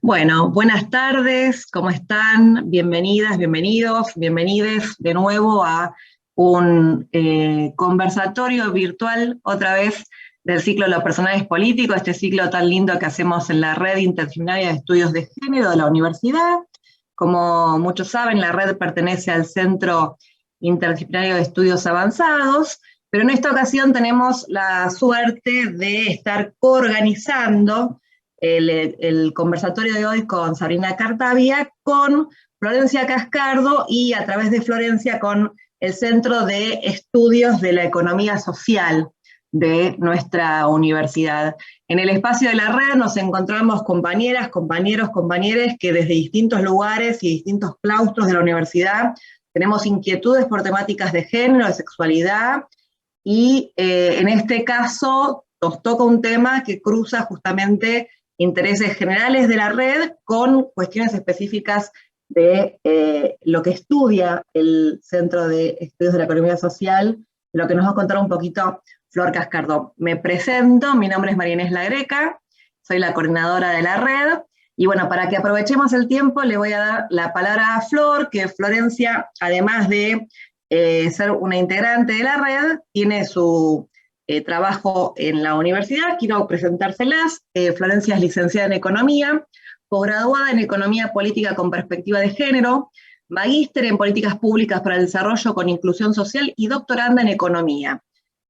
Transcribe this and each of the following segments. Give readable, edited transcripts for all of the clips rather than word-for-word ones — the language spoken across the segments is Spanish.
Bueno, buenas tardes, ¿cómo están? Bienvenidas, bienvenidos, bienvenides de nuevo a un conversatorio virtual, otra vez, del ciclo de los personajes políticos, este ciclo tan lindo que hacemos en la Red Interdisciplinaria de Estudios de Género de la Universidad. Como muchos saben, la red pertenece al Centro Interdisciplinario de Estudios Avanzados, pero en esta ocasión tenemos la suerte de estar coorganizando el conversatorio de hoy con Sabrina Cartavia, con Florencia Cascardo y a través de Florencia con el Centro de Estudios de la Economía Social de nuestra universidad. En el espacio de la red nos encontramos compañeras, compañeros, compañeres que desde distintos lugares y distintos claustros de la universidad tenemos inquietudes por temáticas de género, de sexualidad, y en este caso nos toca un tema que cruza justamente intereses generales de la red con cuestiones específicas de lo que estudia el Centro de Estudios de la Economía Social, lo que nos va a contar un poquito Flor Cascardo. Me presento, mi nombre es María Inés La Greca, soy la coordinadora de la red, y bueno, para que aprovechemos el tiempo, le voy a dar la palabra a Flor, que Florencia, además de ser una integrante de la red, tiene su trabajo en la universidad. Quiero presentárselas. Florencia es licenciada en Economía, posgraduada en Economía Política con Perspectiva de Género, magíster en Políticas Públicas para el Desarrollo con Inclusión Social y doctoranda en Economía.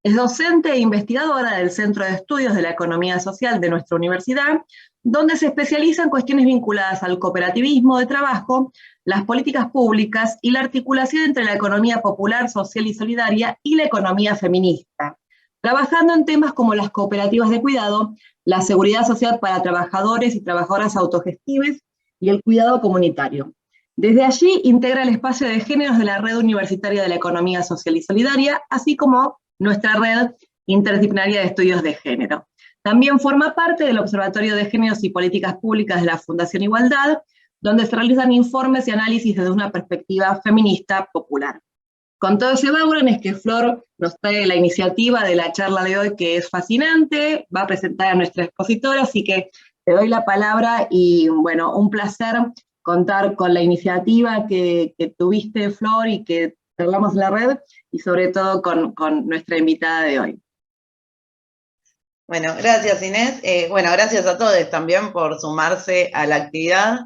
Es docente e investigadora del Centro de Estudios de la Economía Social de nuestra universidad, donde se especializa en cuestiones vinculadas al cooperativismo de trabajo, las políticas públicas y la articulación entre la economía popular, social y solidaria y la economía feminista, trabajando en temas como las cooperativas de cuidado, la seguridad social para trabajadores y trabajadoras autogestivas y el cuidado comunitario. Desde allí integra el espacio de géneros de la Red Universitaria de la Economía Social y Solidaria, así como nuestra Red Interdisciplinaria de Estudios de Género. También forma parte del Observatorio de Géneros y Políticas Públicas de la Fundación Igualdad, donde se realizan informes y análisis desde una perspectiva feminista popular. Con todo ese background es que Flor nos trae la iniciativa de la charla de hoy, que es fascinante, va a presentar a nuestra expositora, así que te doy la palabra y bueno, un placer contar con la iniciativa que tuviste, Flor, y que hablamos en la red, y sobre todo con nuestra invitada de hoy. Bueno, gracias Inés. Bueno, gracias a todos también por sumarse a la actividad.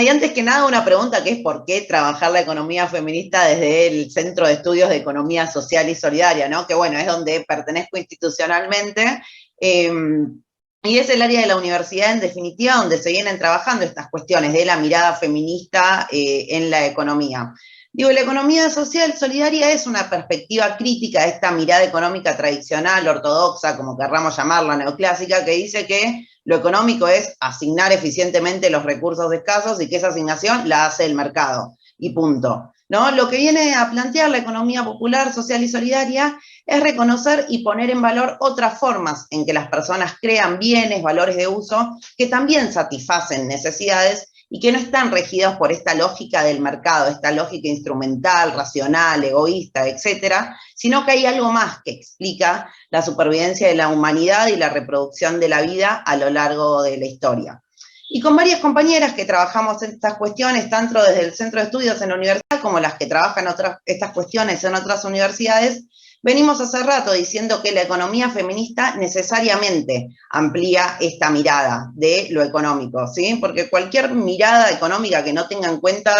Y antes que nada, una pregunta que es ¿por qué trabajar la economía feminista desde el Centro de Estudios de Economía Social y Solidaria, ¿no? Que bueno, es donde pertenezco institucionalmente. Y es el área de la universidad, en definitiva, donde se vienen trabajando estas cuestiones de la mirada feminista en la economía. Digo, la economía social solidaria es una perspectiva crítica de esta mirada económica tradicional, ortodoxa, como querramos llamarla, neoclásica, que dice que lo económico es asignar eficientemente los recursos escasos y que esa asignación la hace el mercado, y punto. ¿No? Lo que viene a plantear la economía popular, social y solidaria es reconocer y poner en valor otras formas en que las personas crean bienes, valores de uso, que también satisfacen necesidades y que no están regidos por esta lógica del mercado, esta lógica instrumental, racional, egoísta, etcétera, sino que hay algo más que explica la supervivencia de la humanidad y la reproducción de la vida a lo largo de la historia. Y con varias compañeras que trabajamos en estas cuestiones, tanto desde el Centro de Estudios en la universidad como las que trabajan estas cuestiones en otras universidades, venimos hace rato diciendo que la economía feminista necesariamente amplía esta mirada de lo económico, ¿sí? Porque cualquier mirada económica que no tenga en cuenta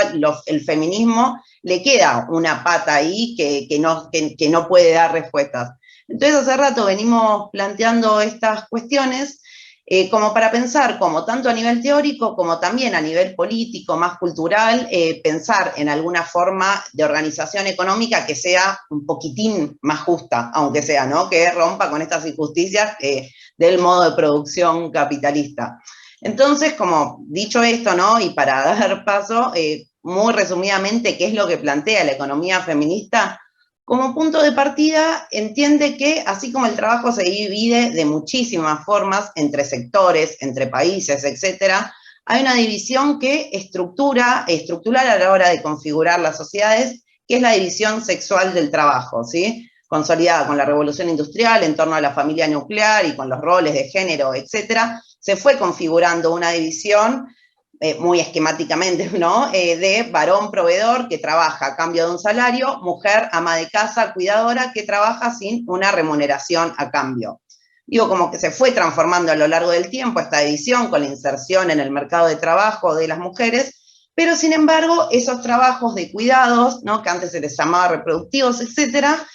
el feminismo, le queda una pata ahí que no puede dar respuestas. Entonces hace rato venimos planteando estas cuestiones como para pensar, como tanto a nivel teórico como también a nivel político, más cultural, pensar en alguna forma de organización económica que sea un poquitín más justa, aunque sea, ¿no? Que rompa con estas injusticias del modo de producción capitalista. Entonces, como dicho esto, ¿no? Y para dar paso, muy resumidamente, ¿qué es lo que plantea la economía feminista? Como punto de partida, entiende que así como el trabajo se divide de muchísimas formas entre sectores, entre países, etcétera, hay una división que estructural a la hora de configurar las sociedades, que es la división sexual del trabajo, ¿sí? Consolidada con la revolución industrial en torno a la familia nuclear y con los roles de género, etcétera, se fue configurando una división muy esquemáticamente, ¿no? De varón proveedor que trabaja a cambio de un salario, mujer ama de casa, cuidadora, que trabaja sin una remuneración a cambio. Digo, como que se fue transformando a lo largo del tiempo esta división con la inserción en el mercado de trabajo de las mujeres, pero sin embargo, esos trabajos de cuidados, ¿no? Que antes se les llamaba reproductivos, etcétera,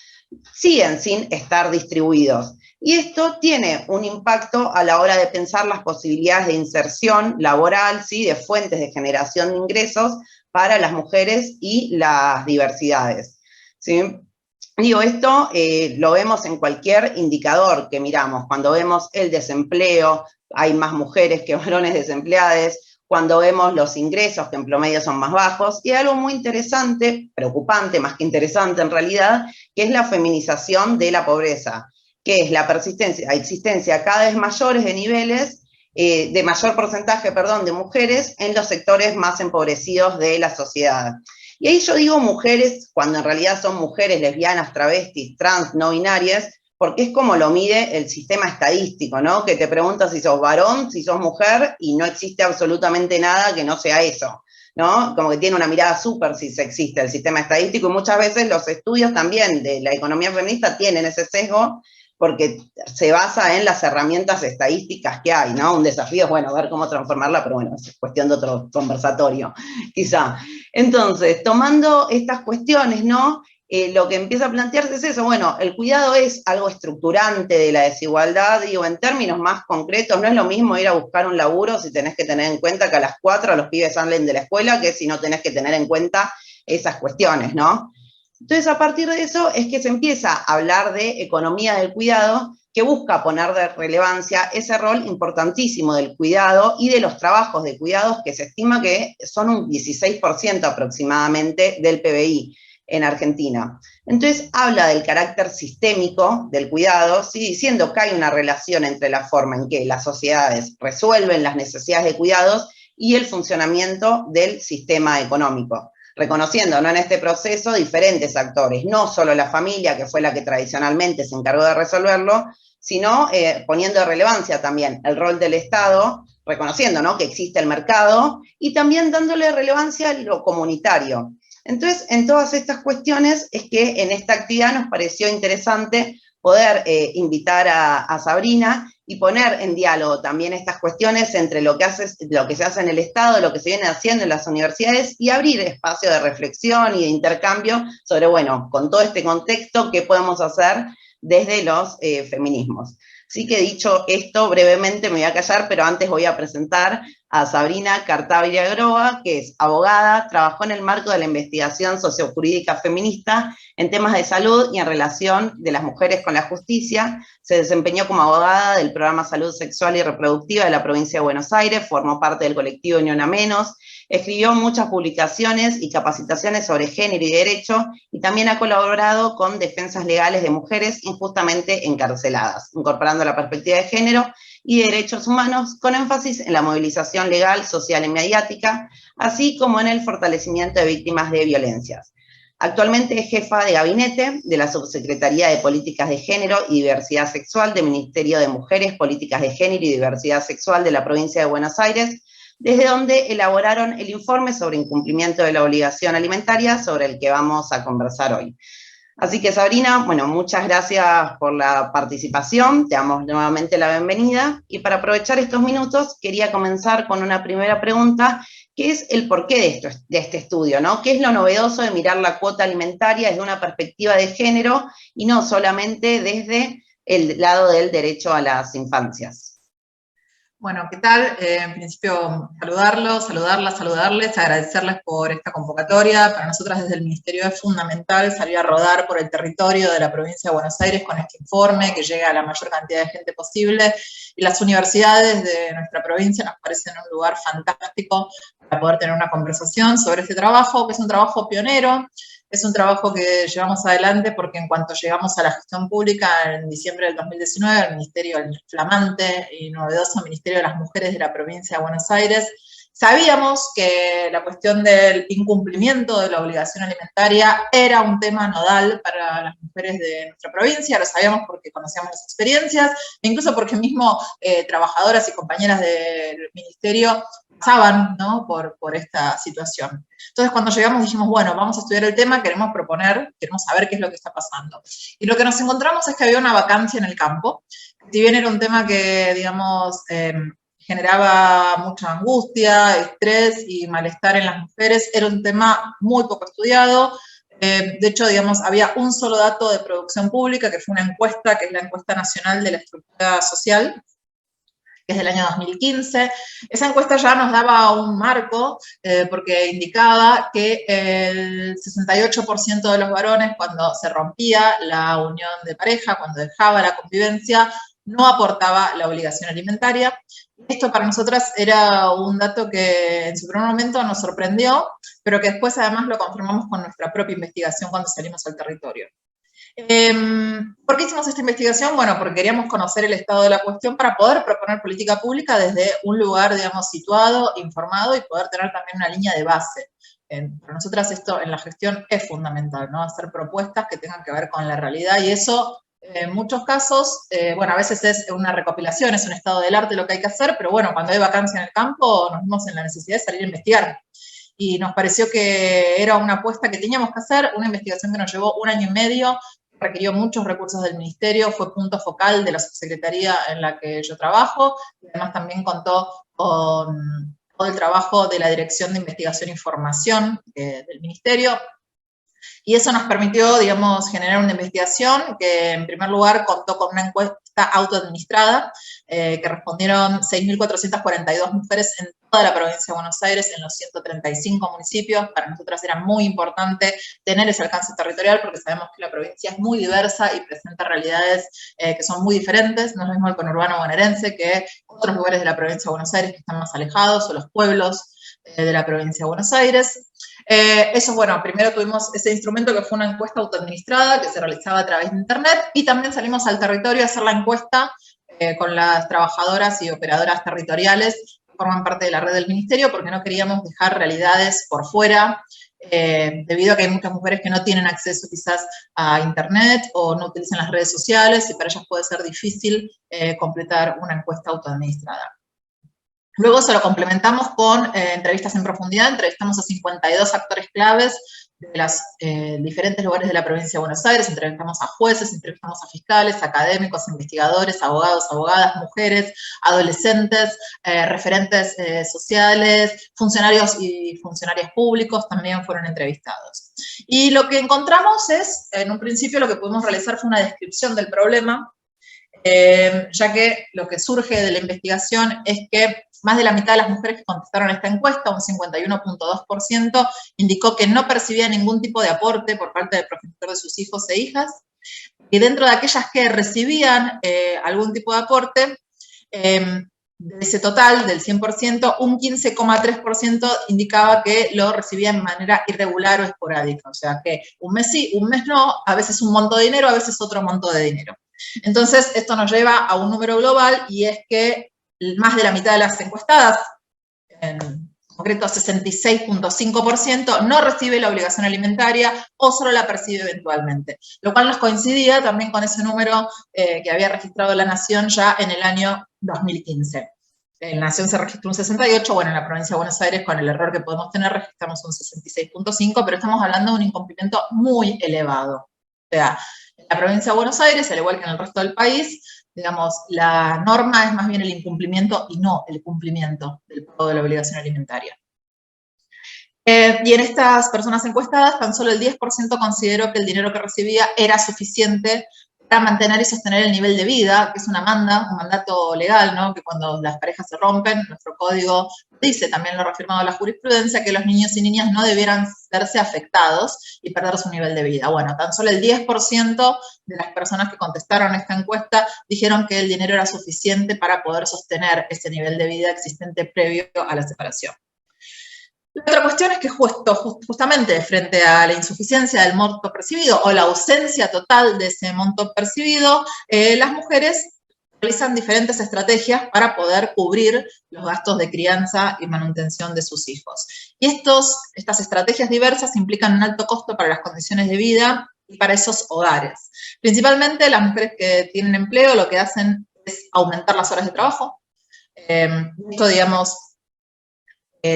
siguen sin estar distribuidos. Y esto tiene un impacto a la hora de pensar las posibilidades de inserción laboral, ¿sí? De fuentes de generación de ingresos para las mujeres y las diversidades, ¿sí? Digo, esto lo vemos en cualquier indicador que miramos. Cuando vemos el desempleo, hay más mujeres que varones desempleadas. Cuando vemos los ingresos, que en promedio son más bajos, y algo muy interesante, preocupante, más que interesante en realidad, que es la feminización de la pobreza, que es la existencia cada vez mayores de niveles, de mayor porcentaje, perdón, de mujeres en los sectores más empobrecidos de la sociedad. Y ahí yo digo mujeres, cuando en realidad son mujeres lesbianas, travestis, trans, no binarias, porque es como lo mide el sistema estadístico, ¿no? Que te pregunta si sos varón, si sos mujer, y no existe absolutamente nada que no sea eso, ¿no? Como que tiene una mirada súper si existe el sistema estadístico, y muchas veces los estudios también de la economía feminista tienen ese sesgo, porque se basa en las herramientas estadísticas que hay, ¿no? Un desafío es, bueno, ver cómo transformarla, pero bueno, es cuestión de otro conversatorio, quizá. Entonces, tomando estas cuestiones, ¿no? Lo que empieza a plantearse es eso, bueno, el cuidado es algo estructurante de la desigualdad, digo, en términos más concretos, no es lo mismo ir a buscar un laburo si tenés que tener en cuenta que a las 4 los pibes salen de la escuela, que si no tenés que tener en cuenta esas cuestiones, ¿no? Entonces, a partir de eso es que se empieza a hablar de economía del cuidado, que busca poner de relevancia ese rol importantísimo del cuidado y de los trabajos de cuidados, que se estima que son un 16% aproximadamente del PBI en Argentina. Entonces, habla del carácter sistémico del cuidado, ¿sí? Diciendo que hay una relación entre la forma en que las sociedades resuelven las necesidades de cuidados y el funcionamiento del sistema económico, reconociendo, ¿no?, en este proceso diferentes actores, no solo la familia, que fue la que tradicionalmente se encargó de resolverlo, sino poniendo de relevancia también el rol del Estado, reconociendo, ¿no?, que existe el mercado, y también dándole relevancia a lo comunitario. Entonces, en todas estas cuestiones es que en esta actividad nos pareció interesante poder invitar a Sabrina y poner en diálogo también estas cuestiones entre lo que se hace en el Estado, lo que se viene haciendo en las universidades, y abrir espacio de reflexión y de intercambio sobre, bueno, con todo este contexto, qué podemos hacer desde los feminismos. Así que dicho esto, brevemente me voy a callar, pero antes voy a presentar a Sabrina Cartabia Groa, que es abogada, trabajó en el marco de la investigación sociojurídica feminista en temas de salud y en relación de las mujeres con la justicia. Se desempeñó como abogada del programa Salud Sexual y Reproductiva de la provincia de Buenos Aires, formó parte del colectivo Ni Una Menos, escribió muchas publicaciones y capacitaciones sobre género y derecho, y también ha colaborado con defensas legales de mujeres injustamente encarceladas, incorporando la perspectiva de género y derechos humanos, con énfasis en la movilización legal, social y mediática, así como en el fortalecimiento de víctimas de violencias. Actualmente es jefa de gabinete de la Subsecretaría de Políticas de Género y Diversidad Sexual del Ministerio de Mujeres, Políticas de Género y Diversidad Sexual de la provincia de Buenos Aires, desde donde elaboraron el informe sobre incumplimiento de la obligación alimentaria, sobre el que vamos a conversar hoy. Así que, Sabrina, bueno, muchas gracias por la participación, te damos nuevamente la bienvenida, y para aprovechar estos minutos quería comenzar con una primera pregunta, que es el porqué de este estudio, ¿no? ¿Qué es lo novedoso de mirar la cuota alimentaria desde una perspectiva de género y no solamente desde el lado del derecho a las infancias? Bueno, ¿qué tal? En principio, saludarles, agradecerles por esta convocatoria. Para nosotras desde el Ministerio es fundamental salir a rodar por el territorio de la provincia de Buenos Aires con este informe, que llegue a la mayor cantidad de gente posible. Y las universidades de nuestra provincia nos parecen un lugar fantástico para poder tener una conversación sobre este trabajo, que es un trabajo pionero. Es un trabajo que llevamos adelante porque en cuanto llegamos a la gestión pública en diciembre del 2019, el Ministerio, el flamante y novedoso Ministerio de las Mujeres de la provincia de Buenos Aires, sabíamos que la cuestión del incumplimiento de la obligación alimentaria era un tema nodal para las mujeres de nuestra provincia. Lo sabíamos porque conocíamos las experiencias, e incluso porque mismo trabajadoras y compañeras del Ministerio pasaban, ¿no?, por esta situación. Entonces, cuando llegamos dijimos, bueno, vamos a estudiar el tema, queremos proponer, queremos saber qué es lo que está pasando. Y lo que nos encontramos es que había una vacancia en el campo. Si bien era un tema que, digamos, generaba mucha angustia, estrés y malestar en las mujeres, era un tema muy poco estudiado. De hecho, digamos, había un solo dato de producción pública, que fue una encuesta, que es la encuesta nacional de la estructura social, que es del año 2015. Esa encuesta ya nos daba un marco, porque indicaba que el 68% de los varones, cuando se rompía la unión de pareja, cuando dejaba la convivencia, no aportaba la obligación alimentaria. Esto para nosotras era un dato que en su primer momento nos sorprendió, pero que después además lo confirmamos con nuestra propia investigación cuando salimos al territorio. ¿Por qué hicimos esta investigación? Bueno, porque queríamos conocer el estado de la cuestión para poder proponer política pública desde un lugar, digamos, situado, informado y poder tener también una línea de base. Para nosotras esto en la gestión es fundamental, ¿no? Hacer propuestas que tengan que ver con la realidad y eso, en muchos casos, bueno, a veces es una recopilación, es un estado del arte lo que hay que hacer, pero bueno, cuando hay vacancia en el campo nos vimos en la necesidad de salir a investigar. Y nos pareció que era una apuesta que teníamos que hacer, una investigación que nos llevó 1 año y medio, requirió muchos recursos del ministerio, fue punto focal de la subsecretaría en la que yo trabajo, y además también contó con todo el trabajo de la Dirección de Investigación e Información del ministerio, y eso nos permitió, digamos, generar una investigación que en primer lugar contó con una encuesta autoadministrada, que respondieron 6.442 mujeres en toda la provincia de Buenos Aires, en los 135 municipios. Para nosotras era muy importante tener ese alcance territorial porque sabemos que la provincia es muy diversa y presenta realidades que son muy diferentes. No es lo mismo el conurbano bonaerense que otros lugares de la provincia de Buenos Aires que están más alejados, o los pueblos de la provincia de Buenos Aires. Eso, bueno, primero tuvimos ese instrumento que fue una encuesta autoadministrada que se realizaba a través de internet y también salimos al territorio a hacer la encuesta con las trabajadoras y operadoras territoriales que forman parte de la red del ministerio porque no queríamos dejar realidades por fuera, debido a que hay muchas mujeres que no tienen acceso quizás a internet o no utilizan las redes sociales y para ellas puede ser difícil completar una encuesta autoadministrada. Luego se lo complementamos con entrevistas en profundidad, entrevistamos a 52 actores claves de los diferentes lugares de la provincia de Buenos Aires, entrevistamos a jueces, entrevistamos a fiscales, académicos, investigadores, abogados, abogadas, mujeres, adolescentes, referentes sociales, funcionarios y funcionarias públicos también fueron entrevistados. Y lo que encontramos es, en un principio lo que pudimos realizar fue una descripción del problema, ya que lo que surge de la investigación es que más de la mitad de las mujeres que contestaron esta encuesta, un 51.2%, indicó que no percibía ningún tipo de aporte por parte del progenitor de sus hijos e hijas, y dentro de aquellas que recibían algún tipo de aporte, de ese total del 100%, un 15,3% indicaba que lo recibía de manera irregular o esporádica, o sea que un mes sí, un mes no, a veces un monto de dinero, a veces otro monto de dinero. Entonces, esto nos lleva a un número global y es que más de la mitad de las encuestadas, en concreto 66.5%, no recibe la obligación alimentaria o solo la percibe eventualmente, lo cual nos coincidía también con ese número que había registrado la Nación ya en el año 2015. En la Nación se registró un 68, bueno, en la provincia de Buenos Aires, con el error que podemos tener, registramos un 66.5, pero estamos hablando de un incumplimiento muy elevado. O sea, en la provincia de Buenos Aires, al igual que en el resto del país, digamos, la norma es más bien el incumplimiento y no el cumplimiento del pago de la obligación alimentaria. Y en estas personas encuestadas, tan solo el 10% consideró que el dinero que recibía era suficiente para mantener y sostener el nivel de vida, que es una manda, un mandato legal, ¿no? Que cuando las parejas se rompen, nuestro código dice, también lo ha reafirmado la jurisprudencia, que los niños y niñas no debieran verse afectados y perder su nivel de vida. Bueno, tan solo el 10% de las personas que contestaron esta encuesta dijeron que el dinero era suficiente para poder sostener ese nivel de vida existente previo a la separación. La otra cuestión es que justamente frente a la insuficiencia del monto percibido o la ausencia total de ese monto percibido, las mujeres realizan diferentes estrategias para poder cubrir los gastos de crianza y manutención de sus hijos. Y estas estrategias diversas implican un alto costo para las condiciones de vida y para esos hogares. Principalmente las mujeres que tienen empleo lo que hacen es aumentar las horas de trabajo. Esto, digamos,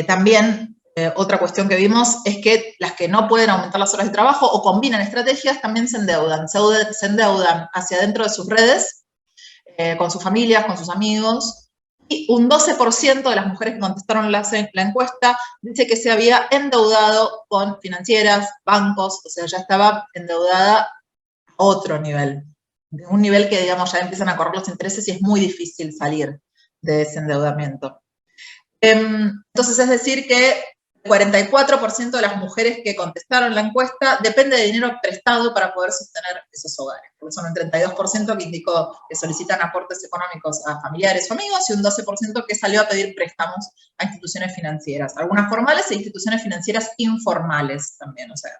También, otra cuestión que vimos es que las que no pueden aumentar las horas de trabajo o combinan estrategias también se endeudan hacia adentro de sus redes, con sus familias, con sus amigos, y un 12% de las mujeres que contestaron la encuesta dice que se había endeudado con financieras, bancos, o sea, ya estaba endeudada a otro nivel, de un nivel que, digamos, ya empiezan a correr los intereses y es muy difícil salir de ese endeudamiento. Entonces, es decir que el 44% de las mujeres que contestaron la encuesta depende de dinero prestado para poder sostener esos hogares. Porque son un 32% que indicó que solicitan aportes económicos a familiares o amigos y un 12% que salió a pedir préstamos a instituciones financieras, algunas formales e instituciones financieras informales también, o sea.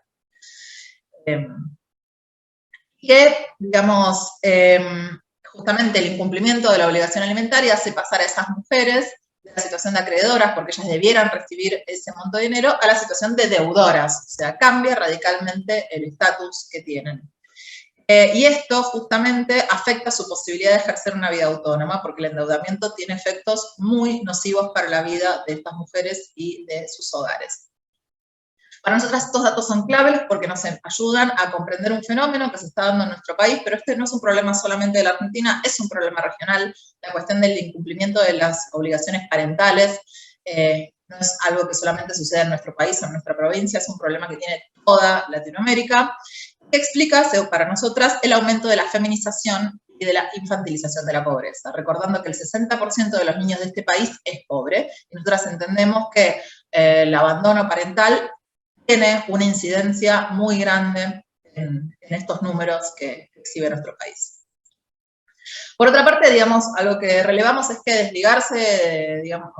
Que, digamos, justamente el incumplimiento de la obligación alimentaria hace pasar a esas mujeres de la situación de acreedoras, porque ellas debieran recibir ese monto de dinero, a la situación de deudoras, o sea, cambia radicalmente el estatus que tienen. Y esto justamente afecta su posibilidad de ejercer una vida autónoma, porque el endeudamiento tiene efectos muy nocivos para la vida de estas mujeres y de sus hogares. Para nosotras estos datos son claves porque nos ayudan a comprender un fenómeno que se está dando en nuestro país, pero este no es un problema solamente de la Argentina, es un problema regional. La cuestión del incumplimiento de las obligaciones parentales no es algo que solamente sucede en nuestro país o en nuestra provincia, es un problema que tiene toda Latinoamérica, que explica, para nosotras, el aumento de la feminización y de la infantilización de la pobreza, recordando que el 60% de los niños de este país es pobre, y nosotras entendemos que el abandono parental tiene una incidencia muy grande en estos números que exhibe nuestro país. Por otra parte, digamos, algo que relevamos es que desligarse, digamos,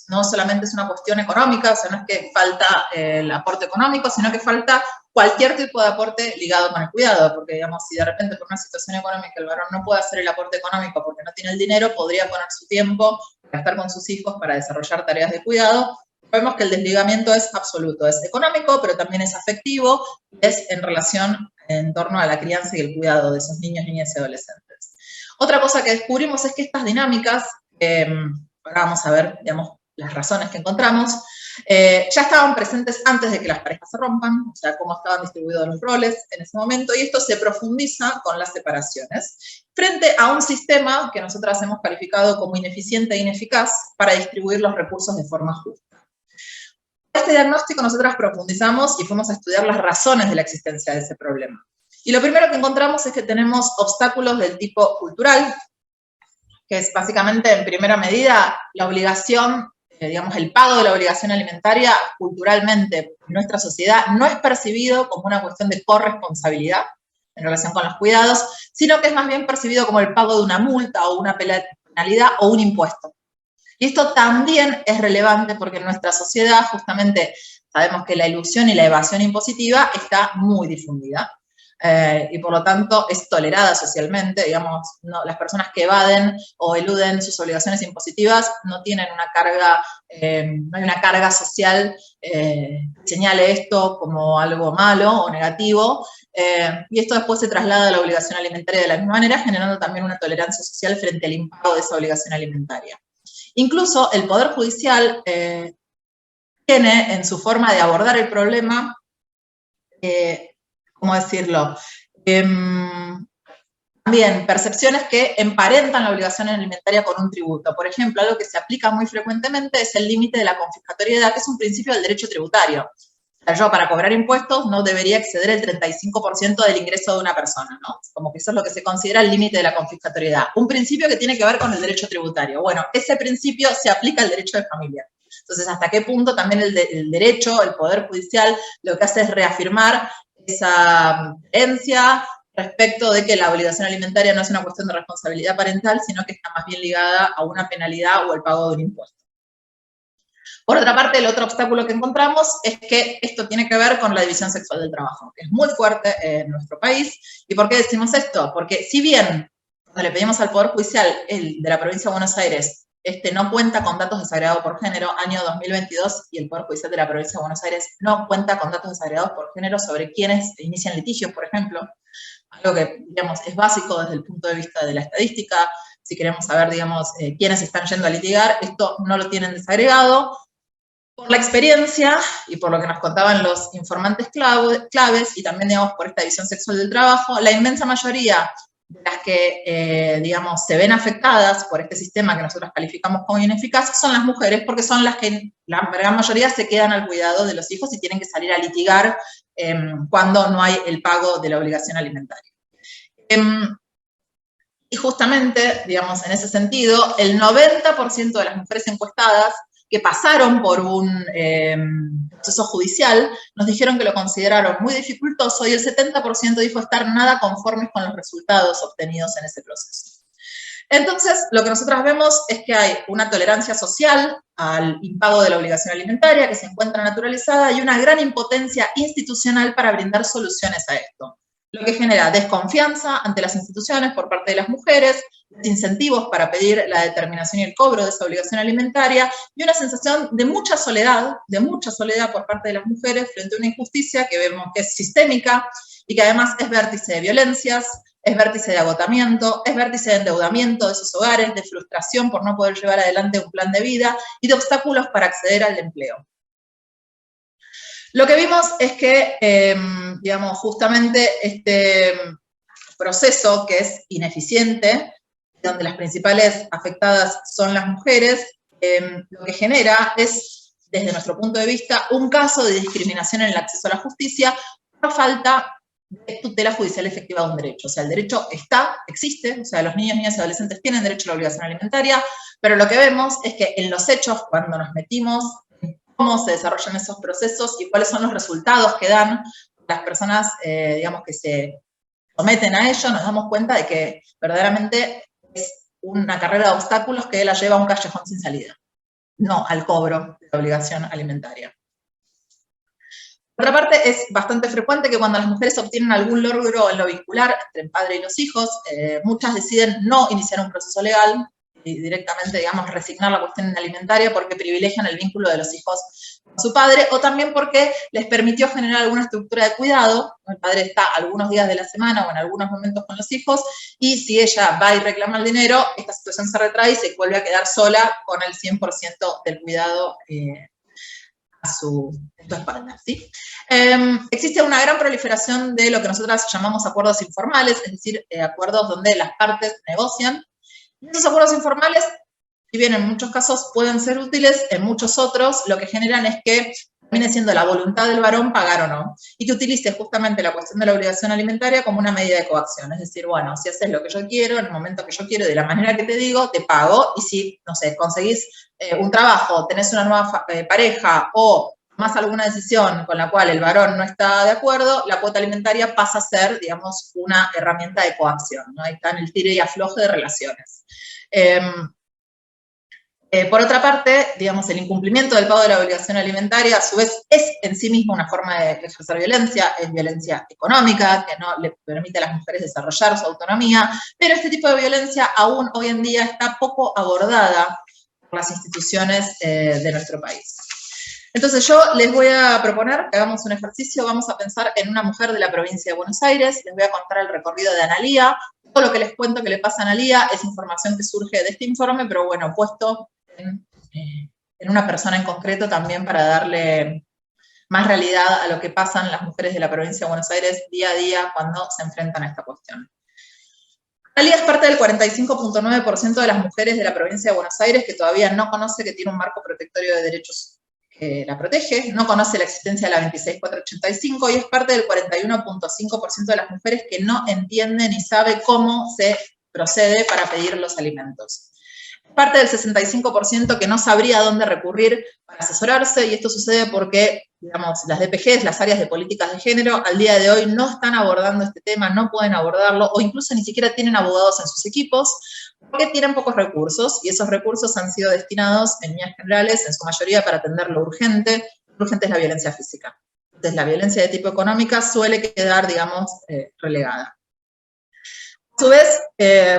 no solamente es una cuestión económica, o sea, no es que falta el aporte económico, sino que falta cualquier tipo de aporte ligado con el cuidado, porque, digamos, si de repente por una situación económica el varón no puede hacer el aporte económico porque no tiene el dinero, podría poner su tiempo para estar con sus hijos, para desarrollar tareas de cuidado. Vemos que el desligamiento es absoluto, es económico, pero también es afectivo, es en relación en torno a la crianza y el cuidado de esos niños, niñas y adolescentes. Otra cosa que descubrimos es que estas dinámicas, ahora vamos a ver, digamos, las razones que encontramos, ya estaban presentes antes de que las parejas se rompan, o sea, cómo estaban distribuidos los roles en ese momento, y esto se profundiza con las separaciones, frente a un sistema que nosotras hemos calificado como ineficiente e ineficaz para distribuir los recursos de forma justa. Este diagnóstico nosotras profundizamos y fuimos a estudiar las razones de la existencia de ese problema. Y lo primero que encontramos es que tenemos obstáculos del tipo cultural, que es básicamente, en primera medida, la obligación, digamos, el pago de la obligación alimentaria culturalmente en nuestra sociedad no es percibido como una cuestión de corresponsabilidad en relación con los cuidados, sino que es más bien percibido como el pago de una multa o una penalidad o un impuesto. Y esto también es relevante porque en nuestra sociedad justamente sabemos que la ilusión y la evasión impositiva está muy difundida. Y por lo tanto es tolerada socialmente, digamos, no, las personas que evaden o eluden sus obligaciones impositivas no tienen una carga, no hay una carga social que señale esto como algo malo o negativo, y esto después se traslada a la obligación alimentaria de la misma manera, generando también una tolerancia social frente al impago de esa obligación alimentaria. Incluso el Poder Judicial tiene en su forma de abordar el problema, ¿cómo decirlo? También percepciones que emparentan la obligación alimentaria con un tributo. Por ejemplo, algo que se aplica muy frecuentemente es el límite de la confiscatoriedad, que es un principio del derecho tributario. O sea, yo para cobrar impuestos no debería exceder el 35% del ingreso de una persona, ¿no? Como que eso es lo que se considera el límite de la confiscatoriedad. Un principio que tiene que ver con el derecho tributario. Bueno, ese principio se aplica al derecho de familia. Entonces, ¿hasta qué punto también el derecho, el Poder Judicial, lo que hace es reafirmar esa creencia respecto de que la obligación alimentaria no es una cuestión de responsabilidad parental, sino que está más bien ligada a una penalidad o el pago de un impuesto? Por otra parte, el otro obstáculo que encontramos es que esto tiene que ver con la división sexual del trabajo, que es muy fuerte en nuestro país. ¿Y por qué decimos esto? Porque si bien cuando le pedimos al Poder Judicial, el de la provincia de Buenos Aires, no cuenta con datos desagregados por género, año 2022, y el Poder Judicial de la provincia de Buenos Aires no cuenta con datos desagregados por género sobre quienes inician litigios, por ejemplo, algo que, digamos, es básico desde el punto de vista de la estadística. Si queremos saber, digamos, quiénes están yendo a litigar, esto no lo tienen desagregado. Por la experiencia y por lo que nos contaban los informantes claves, y también, digamos, por esta visión sexual del trabajo, la inmensa mayoría de las que, digamos, se ven afectadas por este sistema que nosotros calificamos como ineficaz son las mujeres, porque son las que, la gran mayoría, se quedan al cuidado de los hijos y tienen que salir a litigar cuando no hay el pago de la obligación alimentaria. Y justamente, digamos, en ese sentido, el 90% de las mujeres encuestadas que pasaron por un proceso judicial nos dijeron que lo consideraron muy dificultoso, y el 70% dijo estar nada conformes con los resultados obtenidos en ese proceso. Entonces, lo que nosotras vemos es que hay una tolerancia social al impago de la obligación alimentaria que se encuentra naturalizada, y una gran impotencia institucional para brindar soluciones a esto, lo que genera desconfianza ante las instituciones por parte de las mujeres, desincentivos para pedir la determinación y el cobro de esa obligación alimentaria, y una sensación de mucha soledad por parte de las mujeres frente a una injusticia que vemos que es sistémica y que además es vértice de violencias, es vértice de agotamiento, es vértice de endeudamiento de esos hogares, de frustración por no poder llevar adelante un plan de vida y de obstáculos para acceder al empleo. Lo que vimos es que, digamos, justamente este proceso que es ineficiente, donde las principales afectadas son las mujeres, lo que genera es, desde nuestro punto de vista, un caso de discriminación en el acceso a la justicia por falta de tutela judicial efectiva de un derecho. O sea, el derecho existe, o sea, los niños, niñas y adolescentes tienen derecho a la obligación alimentaria, pero lo que vemos es que en los hechos, cuando nos metimos en cómo se desarrollan esos procesos y cuáles son los resultados que dan las personas, digamos, que se someten a ello, nos damos cuenta de que verdaderamente es una carrera de obstáculos que la lleva a un callejón sin salida, no al cobro de la obligación alimentaria. Por otra parte, es bastante frecuente que cuando las mujeres obtienen algún logro en lo vincular entre el padre y los hijos, muchas deciden no iniciar un proceso legal y directamente, digamos, resignar la cuestión alimentaria porque privilegian el vínculo de los hijos con su padre, o también porque les permitió generar alguna estructura de cuidado. El padre está algunos días de la semana o en algunos momentos con los hijos, y si ella va y reclama el dinero, esta situación se retrae y se vuelve a quedar sola con el 100% del cuidado a su espalda, ¿sí? Existe una gran proliferación de lo que nosotras llamamos acuerdos informales, es decir, acuerdos donde las partes negocian. Y esos acuerdos informales, si bien en muchos casos pueden ser útiles, en muchos otros lo que generan es que termine siendo la voluntad del varón pagar o no, y que utilice justamente la cuestión de la obligación alimentaria como una medida de coacción. Es decir, bueno, si haces lo que yo quiero, en el momento que yo quiero, de la manera que te digo, te pago, y si, no sé, conseguís un trabajo, tenés una nueva pareja o tomás alguna decisión con la cual el varón no está de acuerdo, la cuota alimentaria pasa a ser, digamos, una herramienta de coacción, ¿no? Ahí está en el tire y afloje de relaciones. Por otra parte, digamos, el incumplimiento del pago de la obligación alimentaria, a su vez, es en sí mismo una forma de ejercer violencia, es violencia económica, que no le permite a las mujeres desarrollar su autonomía, pero este tipo de violencia aún hoy en día está poco abordada por las instituciones de nuestro país. Entonces yo les voy a proponer que hagamos un ejercicio, vamos a pensar en una mujer de la provincia de Buenos Aires, les voy a contar el recorrido de Analía. Todo lo que les cuento que le pasa a Analía es información que surge de este informe, pero bueno, puesto en una persona en concreto también para darle más realidad a lo que pasan las mujeres de la provincia de Buenos Aires día a día cuando se enfrentan a esta cuestión. Analía es parte del 45.9% de las mujeres de la provincia de Buenos Aires que todavía no conoce que tiene un marco protectorio de derechos que la protege, no conoce la existencia de la 26485 y es parte del 41.5% de las mujeres que no entiende ni sabe cómo se procede para pedir los alimentos. Es parte del 65% que no sabría dónde recurrir para asesorarse, y esto sucede porque, digamos, las DPGs, las áreas de políticas de género, al día de hoy no están abordando este tema, no pueden abordarlo, o incluso ni siquiera tienen abogados en sus equipos, porque tienen pocos recursos, y esos recursos han sido destinados, en líneas generales, en su mayoría para atender lo urgente. Lo urgente es la violencia física. Entonces, la violencia de tipo económica suele quedar, digamos, relegada. A su vez,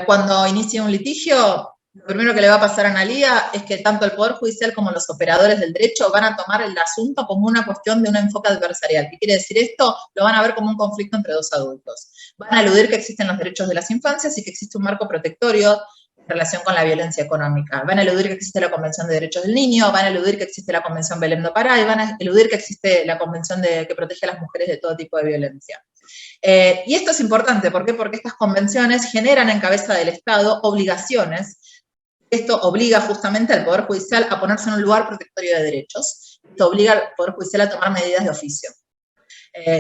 cuando inicia un litigio, lo primero que le va a pasar a Analía es que tanto el Poder Judicial como los operadores del derecho van a tomar el asunto como una cuestión de un enfoque adversarial. ¿Qué quiere decir esto? Lo van a ver como un conflicto entre dos adultos. Van a aludir que existen los derechos de las infancias y que existe un marco protectorio relación con la violencia económica. Van a eludir que existe la Convención de Derechos del Niño, van a eludir que existe la Convención Belém do Pará, y van a eludir que existe la Convención que protege a las mujeres de todo tipo de violencia. Y esto es importante, ¿por qué? Porque estas convenciones generan en cabeza del Estado obligaciones. Esto obliga justamente al Poder Judicial a ponerse en un lugar protectorio de derechos. Esto obliga al Poder Judicial a tomar medidas de oficio.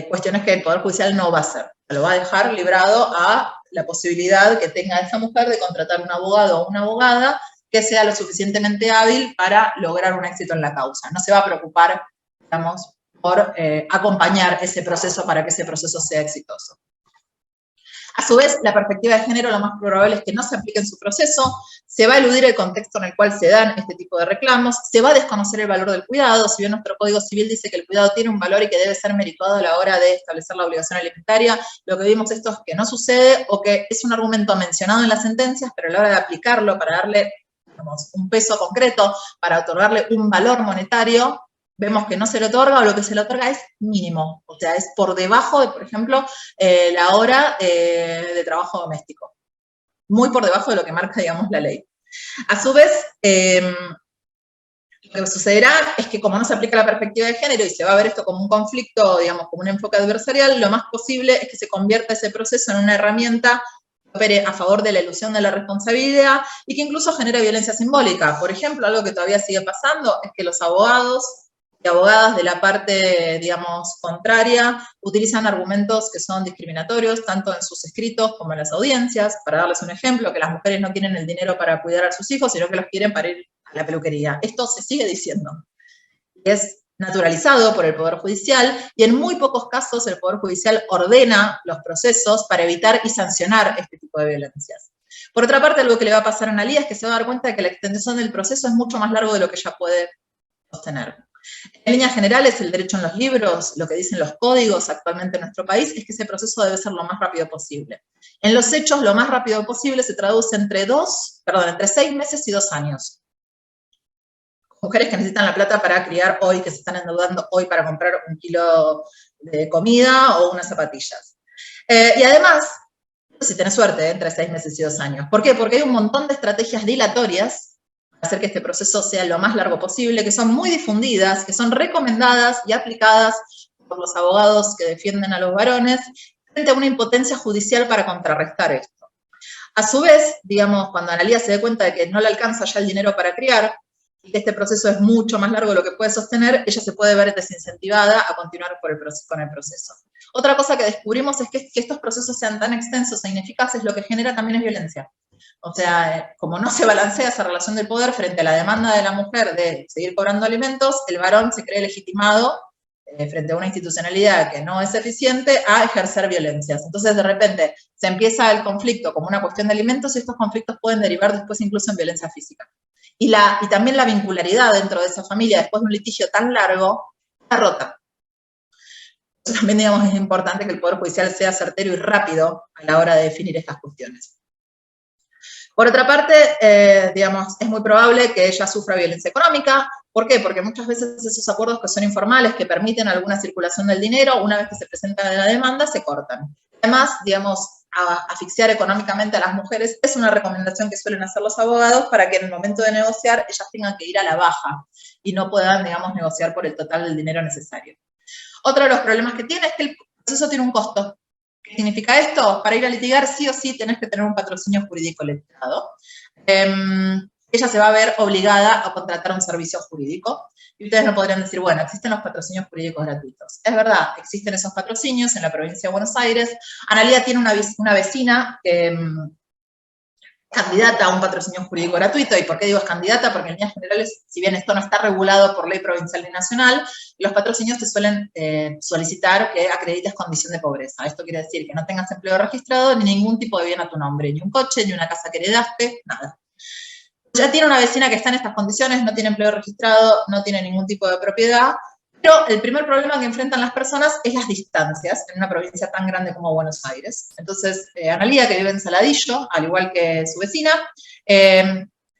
Cuestiones que el Poder Judicial no va a hacer. Lo va a dejar librado a la posibilidad que tenga esa mujer de contratar un abogado o una abogada que sea lo suficientemente hábil para lograr un éxito en la causa. No se va a preocupar, digamos, por acompañar ese proceso para que ese proceso sea exitoso. A su vez, la perspectiva de género lo más probable es que no se aplique en su proceso, se va a eludir el contexto en el cual se dan este tipo de reclamos, se va a desconocer el valor del cuidado, si bien nuestro Código Civil dice que el cuidado tiene un valor y que debe ser merituado a la hora de establecer la obligación alimentaria, lo que vimos esto es que no sucede o que es un argumento mencionado en las sentencias, pero a la hora de aplicarlo para darle, digamos, un peso concreto, para otorgarle un valor monetario, vemos que no se le otorga o lo que se le otorga es mínimo, o sea, es por debajo de, por ejemplo, la hora de trabajo doméstico, muy por debajo de lo que marca, digamos, la ley. A su vez, lo que sucederá es que como no se aplica la perspectiva de género y se va a ver esto como un conflicto, digamos, como un enfoque adversarial, lo más posible es que se convierta ese proceso en una herramienta que opere a favor de la elusión de la responsabilidad y que incluso genere violencia simbólica. Por ejemplo, algo que todavía sigue pasando es que los abogados y abogadas de la parte, digamos, contraria, utilizan argumentos que son discriminatorios, tanto en sus escritos como en las audiencias. Para darles un ejemplo, que las mujeres no tienen el dinero para cuidar a sus hijos, sino que los quieren para ir a la peluquería. Esto se sigue diciendo. Es naturalizado por el Poder Judicial, y en muy pocos casos el Poder Judicial ordena los procesos para evitar y sancionar este tipo de violencias. Por otra parte, algo que le va a pasar a Analía es que se va a dar cuenta de que la extensión del proceso es mucho más largo de lo que ella puede sostener. En líneas generales, el derecho en los libros, lo que dicen los códigos actualmente en nuestro país, es que ese proceso debe ser lo más rápido posible. En los hechos, lo más rápido posible se traduce entre 6 meses y 2 años. Mujeres que necesitan la plata para criar hoy, que se están endeudando hoy para comprar 1 kilo de comida o unas zapatillas. Y además, si tenés suerte, entre 6 meses y 2 años. ¿Por qué? Porque hay un montón de estrategias dilatorias hacer que este proceso sea lo más largo posible, que son muy difundidas, que son recomendadas y aplicadas por los abogados que defienden a los varones, frente a una impotencia judicial para contrarrestar esto. A su vez, digamos, cuando Analía se dé cuenta de que no le alcanza ya el dinero para criar, y que este proceso es mucho más largo de lo que puede sostener, ella se puede ver desincentivada a continuar con el proceso. Otra cosa que descubrimos es que estos procesos sean tan extensos e ineficaces, lo que genera también es violencia. O sea, como no se balancea esa relación del poder frente a la demanda de la mujer de seguir cobrando alimentos, el varón se cree legitimado frente a una institucionalidad que no es eficiente a ejercer violencias. Entonces, de repente, se empieza el conflicto como una cuestión de alimentos y estos conflictos pueden derivar después incluso en violencia física. Y también la vincularidad dentro de esa familia, después de un litigio tan largo, está rota. Entonces, también, digamos, es importante que el Poder Judicial sea certero y rápido a la hora de definir estas cuestiones. Por otra parte, digamos, es muy probable que ella sufra violencia económica. ¿Por qué? Porque muchas veces esos acuerdos que son informales, que permiten alguna circulación del dinero, una vez que se presenta la demanda, se cortan. Además, digamos, asfixiar económicamente a las mujeres es una recomendación que suelen hacer los abogados para que en el momento de negociar ellas tengan que ir a la baja y no puedan, digamos, negociar por el total del dinero necesario. Otro de los problemas que tiene es que el proceso tiene un costo. ¿Qué significa esto? Para ir a litigar sí o sí tenés que tener un patrocinio jurídico letrado. Ella se va a ver obligada a contratar un servicio jurídico. Y ustedes no podrían decir, bueno, existen los patrocinios jurídicos gratuitos. Es verdad, existen esos patrocinios en la provincia de Buenos Aires. Analía tiene una vecina que candidata a un patrocinio jurídico gratuito. ¿Y por qué digo es candidata? Porque en líneas generales, si bien esto no está regulado por ley provincial ni nacional, los patrocinios te suelen solicitar que acredites condición de pobreza. Esto quiere decir que no tengas empleo registrado ni ningún tipo de bien a tu nombre, ni un coche, ni una casa que heredaste, nada. Ya tiene una vecina que está en estas condiciones, no tiene empleo registrado, no tiene ningún tipo de propiedad, pero el primer problema que enfrentan las personas es las distancias en una provincia tan grande como Buenos Aires. Entonces, Analía, que vive en Saladillo, al igual que su vecina,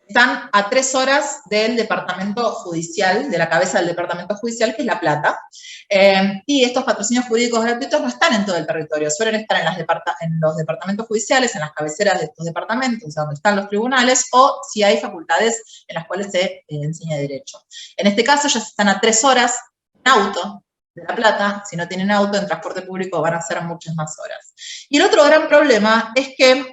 están a 3 horas del departamento judicial, de la cabeza del departamento judicial, que es La Plata. Y estos patrocinios jurídicos gratuitos no están en todo el territorio, suelen estar en los departamentos judiciales, en las cabeceras de estos departamentos, donde están los tribunales, o si hay facultades en las cuales se enseña derecho. En este caso ya están a 3 horas en auto de La Plata. Si no tienen auto, en transporte público van a ser muchas más horas. Y el otro gran problema es que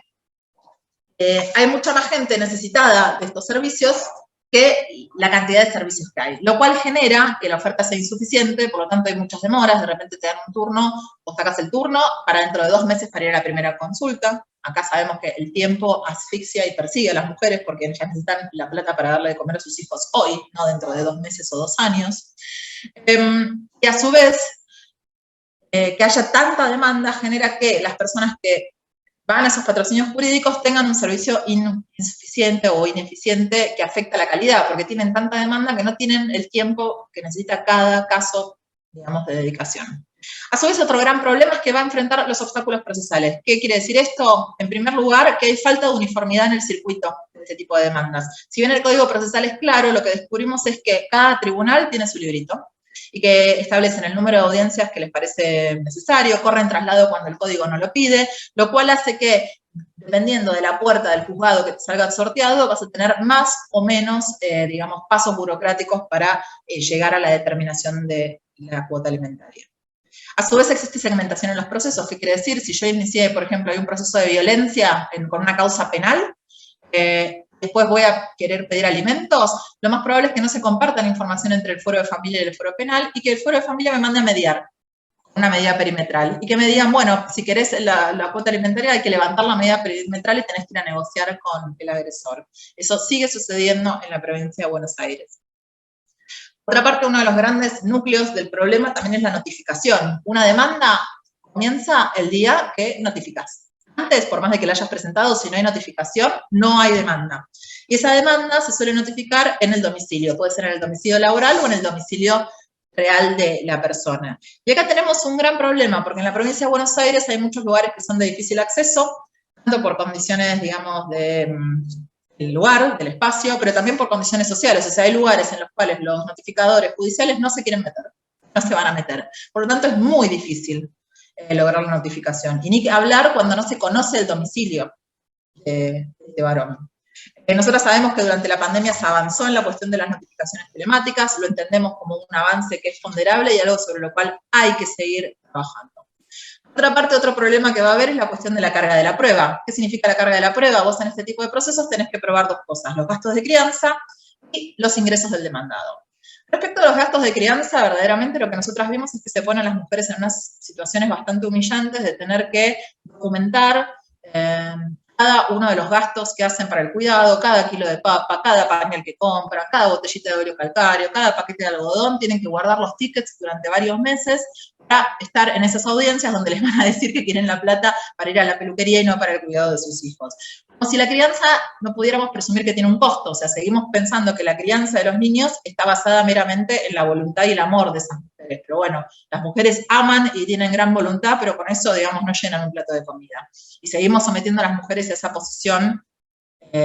hay mucha más gente necesitada de estos servicios que la cantidad de servicios que hay, lo cual genera que la oferta sea insuficiente, por lo tanto hay muchas demoras, de repente te dan un turno, o sacas el turno para dentro de 2 meses para ir a la primera consulta. Acá sabemos que el tiempo asfixia y persigue a las mujeres porque ya necesitan la plata para darle de comer a sus hijos hoy, no dentro de 2 meses o 2 años. Y a su vez, que haya tanta demanda genera que las personas que van a esos patrocinios jurídicos tengan un servicio insuficiente o ineficiente que afecta la calidad, porque tienen tanta demanda que no tienen el tiempo que necesita cada caso, digamos, de dedicación. A su vez, otro gran problema es que va a enfrentar los obstáculos procesales. ¿Qué quiere decir esto? En primer lugar, que hay falta de uniformidad en el circuito de este tipo de demandas. Si bien el Código Procesal es claro, lo que descubrimos es que cada tribunal tiene su librito, y que establecen el número de audiencias que les parece necesario, corren traslado cuando el código no lo pide, lo cual hace que, dependiendo de la puerta del juzgado que te salga sorteado, vas a tener más o menos, digamos, pasos burocráticos para llegar a la determinación de la cuota alimentaria. A su vez existe segmentación en los procesos. ¿Qué quiere decir? Si yo inicié, por ejemplo, hay un proceso de violencia con una causa penal, después voy a querer pedir alimentos, lo más probable es que no se compartan información entre el fuero de familia y el fuero penal, y que el fuero de familia me mande a mediar una medida perimetral, y que me digan, bueno, si querés la cuota alimentaria hay que levantar la medida perimetral y tenés que ir a negociar con el agresor. Eso sigue sucediendo en la provincia de Buenos Aires. Por otra parte, uno de los grandes núcleos del problema también es la notificación. Una demanda comienza el día que notificas. Antes, por más de que la hayas presentado, si no hay notificación, no hay demanda. Y esa demanda se suele notificar en el domicilio. Puede ser en el domicilio laboral o en el domicilio real de la persona. Y acá tenemos un gran problema, porque en la provincia de Buenos Aires hay muchos lugares que son de difícil acceso, tanto por condiciones, digamos, del lugar, del espacio, pero también por condiciones sociales. O sea, hay lugares en los cuales los notificadores judiciales no se quieren meter, no se van a meter. Por lo tanto, es muy difícil lograr la notificación. Y ni que hablar cuando no se conoce el domicilio de varón. Nosotros sabemos que durante la pandemia se avanzó en la cuestión de las notificaciones telemáticas, lo entendemos como un avance que es ponderable y algo sobre lo cual hay que seguir trabajando. Por otra parte, otro problema que va a haber es la cuestión de la carga de la prueba. ¿Qué significa la carga de la prueba? Vos en este tipo de procesos tenés que probar 2 cosas, los gastos de crianza y los ingresos del demandado. Respecto a los gastos de crianza, verdaderamente lo que nosotras vimos es que se ponen las mujeres en unas situaciones bastante humillantes de tener que documentar cada uno de los gastos que hacen para el cuidado, cada kilo de papa, cada pañal que compran, cada botellita de óleo calcáreo, cada paquete de algodón, tienen que guardar los tickets durante varios meses para estar en esas audiencias donde les van a decir que quieren la plata para ir a la peluquería y no para el cuidado de sus hijos. Como si la crianza no pudiéramos presumir que tiene un costo, o sea, seguimos pensando que la crianza de los niños está basada meramente en la voluntad y el amor de esas mujeres, pero bueno, las mujeres aman y tienen gran voluntad, pero con eso, digamos, no llenan un plato de comida. Y seguimos sometiendo a las mujeres a esa posición,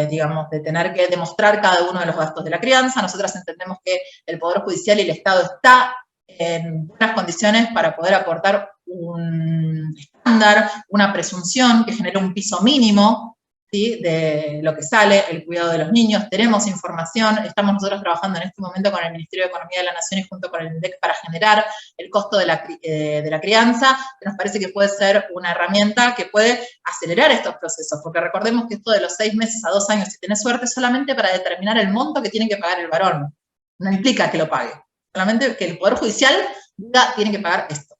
digamos, de tener que demostrar cada uno de los gastos de la crianza. Nosotras entendemos que el Poder Judicial y el Estado está en buenas condiciones para poder aportar un estándar, una presunción que genere un piso mínimo, ¿sí?, de lo que sale el cuidado de los niños. Tenemos información, estamos nosotros trabajando en este momento con el Ministerio de Economía de la Nación y junto con el INDEC para generar el costo de la crianza, que nos parece que puede ser una herramienta que puede acelerar estos procesos, porque recordemos que esto de los 6 meses a 2 años, si tenés suerte, es solamente para determinar el monto que tiene que pagar el varón. No implica que lo pague, solamente que el Poder Judicial diga, tiene que pagar esto.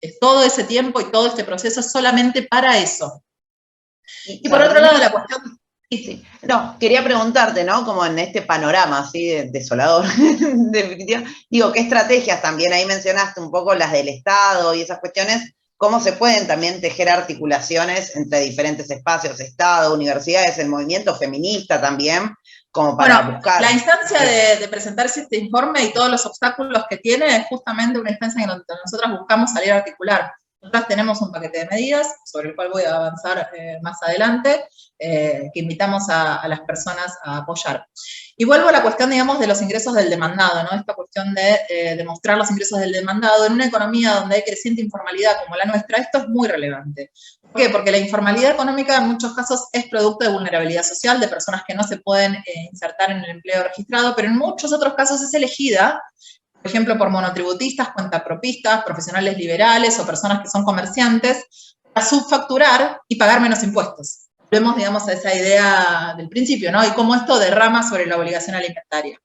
Es todo ese tiempo y todo este proceso es solamente para eso. Y por otro lado, la cuestión... Sí. No, quería preguntarte, ¿no? Como en este panorama así desolador, en definitiva, digo, ¿qué estrategias también? Ahí mencionaste un poco las del Estado y esas cuestiones, ¿cómo se pueden también tejer articulaciones entre diferentes espacios, Estado, universidades, el movimiento feminista también, como para buscar... La instancia de presentarse este informe y todos los obstáculos que tiene es justamente una instancia en donde nosotras buscamos salir a articular. Nosotros tenemos un paquete de medidas, sobre el cual voy a avanzar más adelante, que invitamos a las personas a apoyar. Y vuelvo a la cuestión, digamos, de los ingresos del demandado, ¿no? Esta cuestión de demostrar los ingresos del demandado en una economía donde hay creciente informalidad como la nuestra, esto es muy relevante. ¿Por qué? Porque la informalidad económica en muchos casos es producto de vulnerabilidad social, de personas que no se pueden insertar en el empleo registrado, pero en muchos otros casos es elegida, por ejemplo, por monotributistas, cuentapropistas, profesionales liberales o personas que son comerciantes, para subfacturar y pagar menos impuestos. Volvemos, digamos, a esa idea del principio, ¿no? Y cómo esto derrama sobre la obligación alimentaria.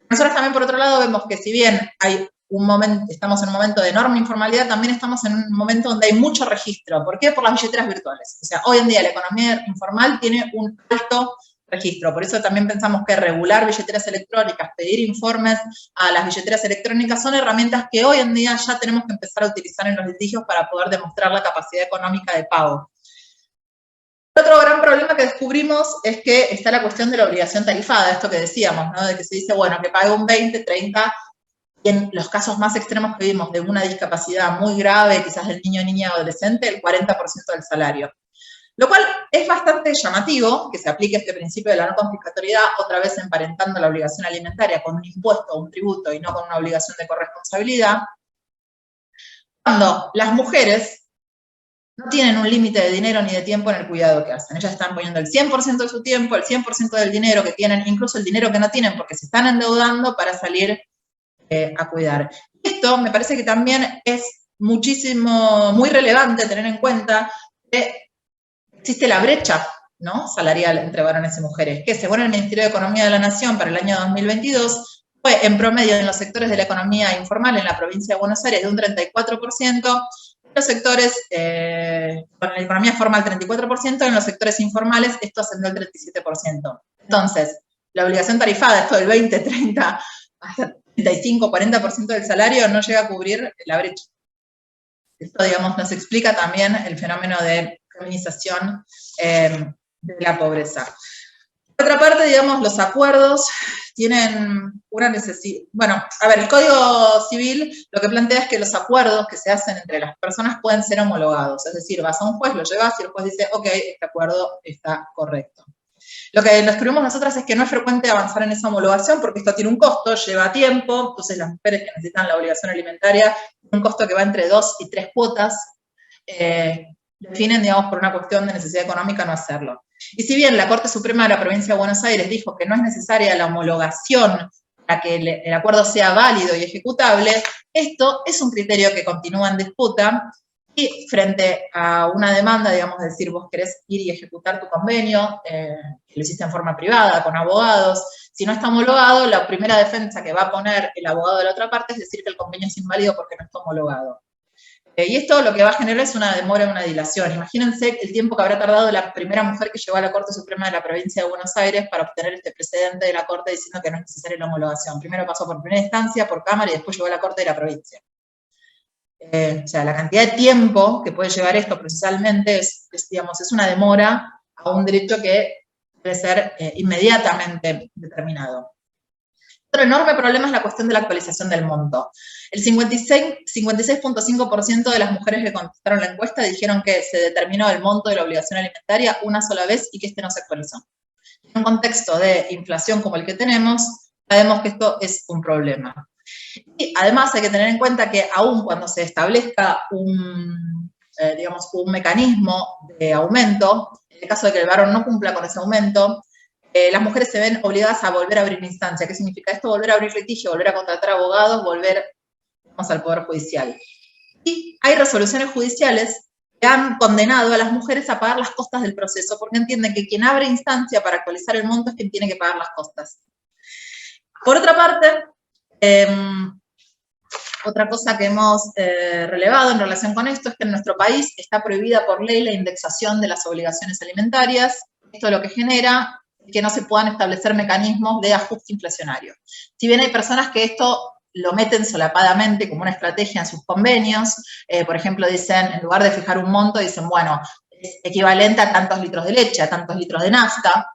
Nosotros también, por otro lado, vemos que si bien hay un momento, estamos en un momento de enorme informalidad, también estamos en un momento donde hay mucho registro. ¿Por qué? Por las billeteras virtuales. O sea, hoy en día la economía informal tiene un alto registro. Por eso también pensamos que regular billeteras electrónicas, pedir informes a las billeteras electrónicas son herramientas que hoy en día ya tenemos que empezar a utilizar en los litigios para poder demostrar la capacidad económica de pago. Otro gran problema que descubrimos es que está la cuestión de la obligación tarifada, esto que decíamos, ¿no? De que se dice, bueno, que pague un 20, 30, y en los casos más extremos que vimos de una discapacidad muy grave, quizás del niño, niña o adolescente, el 40% del salario. Lo cual es bastante llamativo que se aplique este principio de la no confiscatoriedad, otra vez emparentando la obligación alimentaria con un impuesto o un tributo y no con una obligación de corresponsabilidad, cuando las mujeres no tienen un límite de dinero ni de tiempo en el cuidado que hacen. Ellas están poniendo el 100% de su tiempo, el 100% del dinero que tienen, incluso el dinero que no tienen porque se están endeudando para salir a cuidar. Esto me parece que también es muy relevante tener en cuenta que existe la brecha, ¿no?, salarial entre varones y mujeres, que según el Ministerio de Economía de la Nación para el año 2022 fue en promedio en los sectores de la economía informal en la provincia de Buenos Aires de un 34%, en los sectores, con la economía formal 34%, en los sectores informales esto ascendió al 37%. Entonces, la obligación tarifada, esto del 20, 30, hasta 35, 40% del salario no llega a cubrir la brecha. Esto, digamos, nos explica también el fenómeno de feminización de la pobreza. Por otra parte, digamos, los acuerdos tienen una necesidad. Bueno, a ver, el Código Civil lo que plantea es que los acuerdos que se hacen entre las personas pueden ser homologados, es decir, vas a un juez, lo llevas y el juez dice, ok, este acuerdo está correcto. Lo que descubrimos nosotras es que no es frecuente avanzar en esa homologación porque esto tiene un costo, lleva tiempo, entonces las mujeres que necesitan la obligación alimentaria, un costo que va entre 2 y 3 cuotas, definen, digamos, por una cuestión de necesidad económica no hacerlo. Y si bien la Corte Suprema de la Provincia de Buenos Aires dijo que no es necesaria la homologación para que el acuerdo sea válido y ejecutable, esto es un criterio que continúa en disputa y frente a una demanda, digamos, de decir, vos querés ir y ejecutar tu convenio, lo hiciste en forma privada, con abogados, si no está homologado, la primera defensa que va a poner el abogado de la otra parte es decir que el convenio es inválido porque no está homologado. Y esto lo que va a generar es una demora, una dilación. Imagínense el tiempo que habrá tardado la primera mujer que llegó a la Corte Suprema de la Provincia de Buenos Aires para obtener este precedente de la Corte diciendo que no es necesaria la homologación. Primero pasó por primera instancia, por Cámara, y después llegó a la Corte de la Provincia. O sea, la cantidad de tiempo que puede llevar esto procesalmente digamos, es una demora a un derecho que debe ser inmediatamente determinado. Otro enorme problema es la cuestión de la actualización del monto. El 56.5% de las mujeres que contestaron la encuesta dijeron que se determinó el monto de la obligación alimentaria una sola vez y que este no se actualizó. En un contexto de inflación como el que tenemos, sabemos que esto es un problema. Y además hay que tener en cuenta que aún cuando se establezca digamos, un mecanismo de aumento, en el caso de que el varón no cumpla con ese aumento, las mujeres se ven obligadas a volver a abrir instancia. ¿Qué significa esto? Volver a abrir litigio, volver a contratar abogados, volver, digamos, al Poder Judicial. Y hay resoluciones judiciales que han condenado a las mujeres a pagar las costas del proceso, porque entienden que quien abre instancia para actualizar el monto es quien tiene que pagar las costas. Por otra parte, otra cosa que hemos relevado en relación con esto es que en nuestro país está prohibida por ley la indexación de las obligaciones alimentarias. Esto lo que genera que no se puedan establecer mecanismos de ajuste inflacionario. Si bien hay personas que esto lo meten solapadamente como una estrategia en sus convenios, por ejemplo, dicen, en lugar de fijar un monto, dicen, bueno, es equivalente a tantos litros de leche, a tantos litros de nafta.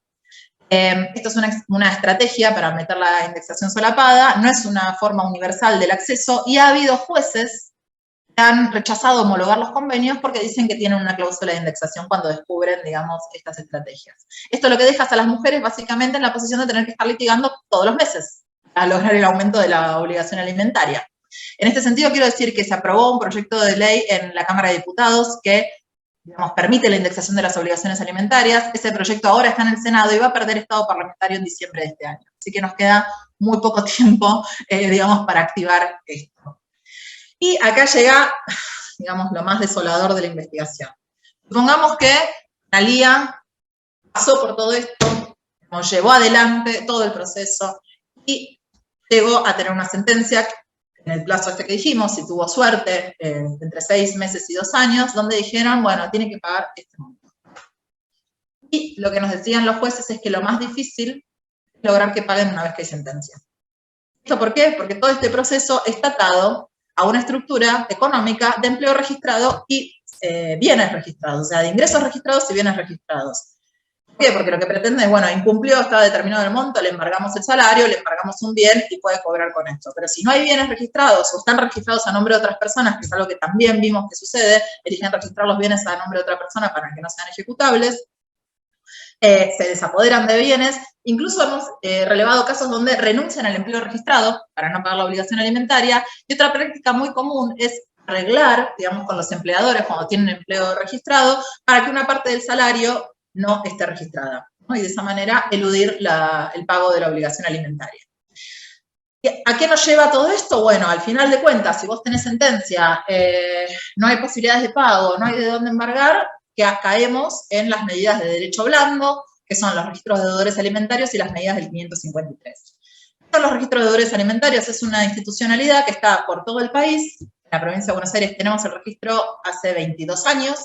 Esto es una estrategia para meter la indexación solapada, no es una forma universal del acceso, y ha habido jueces han rechazado homologar los convenios porque dicen que tienen una cláusula de indexación cuando descubren, digamos, estas estrategias. Esto lo que deja a las mujeres básicamente en la posición de tener que estar litigando todos los meses a lograr el aumento de la obligación alimentaria. En este sentido, quiero decir que se aprobó un proyecto de ley en la Cámara de Diputados que, digamos, permite la indexación de las obligaciones alimentarias. Ese proyecto ahora está en el Senado y va a perder estado parlamentario en diciembre de este año. Así que nos queda muy poco tiempo, digamos, para activar esto. Y acá llega, digamos, lo más desolador de la investigación. Supongamos que Analía pasó por todo esto, nos llevó adelante todo el proceso y llegó a tener una sentencia en el plazo este que dijimos, si tuvo suerte, entre 6 meses y 2 años, donde dijeron, bueno, tiene que pagar este monto. Y lo que nos decían los jueces es que lo más difícil es lograr que paguen una vez que hay sentencia. ¿Esto por qué? Porque todo este proceso está atado a una estructura económica de empleo registrado y bienes registrados, o sea, de ingresos registrados y bienes registrados. ¿Por qué? Porque lo que pretende es, bueno, incumplió, estaba determinado el monto, le embargamos el salario, le embargamos un bien y puede cobrar con esto. Pero si no hay bienes registrados o están registrados a nombre de otras personas, que es algo que también vimos que sucede, eligen registrar los bienes a nombre de otra persona para que no sean ejecutables, se desapoderan de bienes. Incluso hemos relevado casos donde renuncian al empleo registrado para no pagar la obligación alimentaria. Y otra práctica muy común es arreglar, digamos, con los empleadores cuando tienen empleo registrado para que una parte del salario no esté registrada, ¿no? Y de esa manera eludir el pago de la obligación alimentaria. ¿A qué nos lleva todo esto? Bueno, al final de cuentas, si vos tenés sentencia, no hay posibilidades de pago, no hay de dónde embargar, que caemos en las medidas de derecho blando, que son los registros de deudores alimentarios y las medidas del 553. Los registros de deudores alimentarios es una institucionalidad que está por todo el país. En la provincia de Buenos Aires tenemos el registro hace 22 años.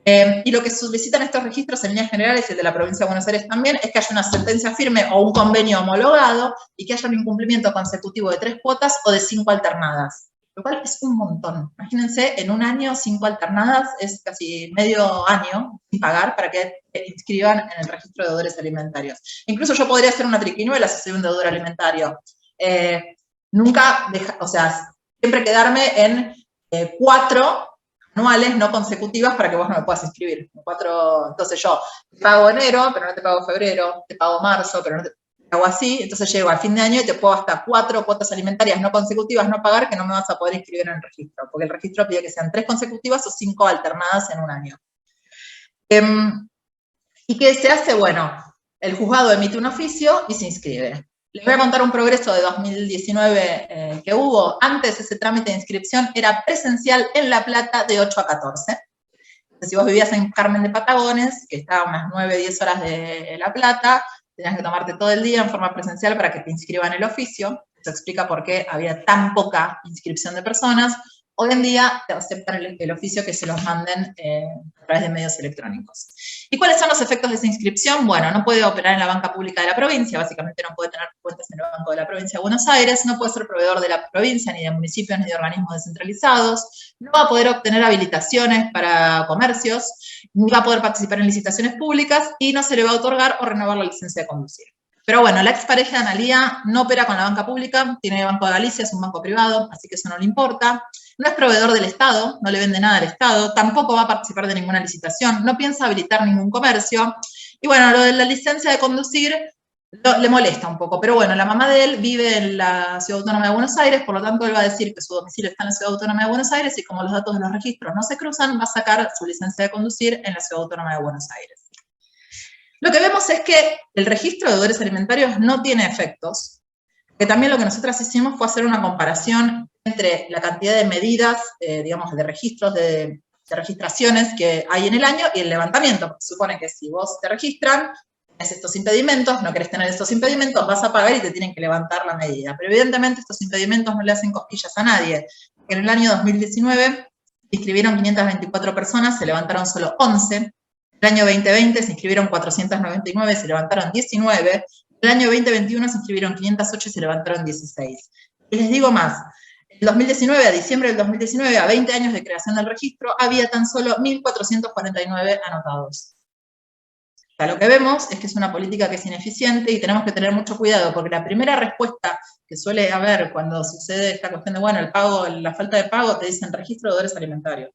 Y lo que solicitan estos registros en líneas generales, y el de la provincia de Buenos Aires también, es que haya una sentencia firme o un convenio homologado y que haya un incumplimiento consecutivo de 3 cuotas o de 5 alternadas. Lo cual es un montón. Imagínense, en un año 5 alternadas es casi medio año sin pagar para que te inscriban en el registro de deudores alimentarios. Incluso yo podría hacer una triquiñuela si soy un deudor alimentario. Siempre quedarme en 4 anuales no consecutivas para que vos no me puedas inscribir. Entonces yo te pago enero, pero no te pago febrero, te pago marzo, pero no te hago así, entonces llego al fin de año y te puedo hasta 4 cuotas alimentarias no consecutivas no pagar que no me vas a poder inscribir en el registro, porque el registro pide que sean 3 consecutivas o 5 alternadas en un año. ¿Y qué se hace? Bueno, el juzgado emite un oficio y se inscribe. Les voy a contar un progreso de 2019 que hubo. Antes ese trámite de inscripción era presencial en La Plata de 8 a 14. Entonces, si vos vivías en Carmen de Patagones, que está a unas 9, 10 horas de La Plata, tenías que tomarte todo el día en forma presencial para que te inscriban el oficio. Eso explica por qué había tan poca inscripción de personas. Hoy en día te aceptan el oficio que se los manden a través de medios electrónicos. ¿Y cuáles son los efectos de esa inscripción? Bueno, no puede operar en la banca pública de la provincia, básicamente no puede tener cuentas en el Banco de la Provincia de Buenos Aires, no puede ser proveedor de la provincia, ni de municipios, ni de organismos descentralizados, no va a poder obtener habilitaciones para comercios, ni va a poder participar en licitaciones públicas y no se le va a otorgar o renovar la licencia de conducir. Pero bueno, la expareja de Analía no opera con la banca pública, tiene Banco de Galicia, es un banco privado, así que eso no le importa. No es proveedor del Estado, no le vende nada al Estado, tampoco va a participar de ninguna licitación, no piensa habilitar ningún comercio. Y bueno, lo de la licencia de conducir le molesta un poco, pero bueno, la mamá de él vive en la Ciudad Autónoma de Buenos Aires, por lo tanto él va a decir que su domicilio está en la Ciudad Autónoma de Buenos Aires y como los datos de los registros no se cruzan, va a sacar su licencia de conducir en la Ciudad Autónoma de Buenos Aires. Lo que vemos es que el registro de deudores alimentarios no tiene efectos, que también lo que nosotras hicimos fue hacer una comparación entre la cantidad de medidas, digamos, de registros, de registraciones que hay en el año y el levantamiento. Porque supone que si vos te registran, tenés estos impedimentos, no querés tener estos impedimentos, vas a pagar y te tienen que levantar la medida. Pero evidentemente estos impedimentos no le hacen cosquillas a nadie. En el año 2019 se inscribieron 524 personas, se levantaron solo 11. El año 2020 se inscribieron 499, se levantaron 19. El año 2021 se inscribieron 508 y se levantaron 16. Y les digo más, en 2019, a diciembre del 2019, a 20 años de creación del registro, había tan solo 1.449 anotados. sea, lo que vemos es que es una política que es ineficiente y tenemos que tener mucho cuidado, porque la primera respuesta que suele haber cuando sucede esta cuestión de, bueno, el pago, la falta de pago, te dicen registro de deudores alimentarios.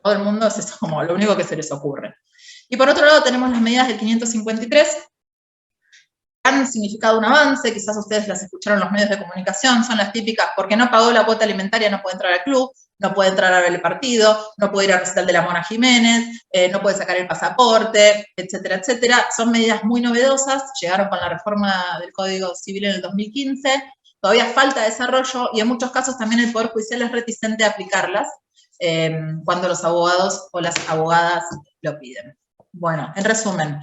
Todo el mundo es eso como lo único que se les ocurre. Y por otro lado tenemos las medidas del 553, que han significado un avance, quizás ustedes las escucharon en los medios de comunicación, son las típicas, porque no pagó la cuota alimentaria no puede entrar al club, no puede entrar a ver el partido, no puede ir al recital de la Mona Jiménez, no puede sacar el pasaporte, etcétera, etcétera. Son medidas muy novedosas, llegaron con la reforma del Código Civil en el 2015, todavía falta desarrollo y en muchos casos también el Poder Judicial es reticente a aplicarlas cuando los abogados o las abogadas lo piden. Bueno, en resumen,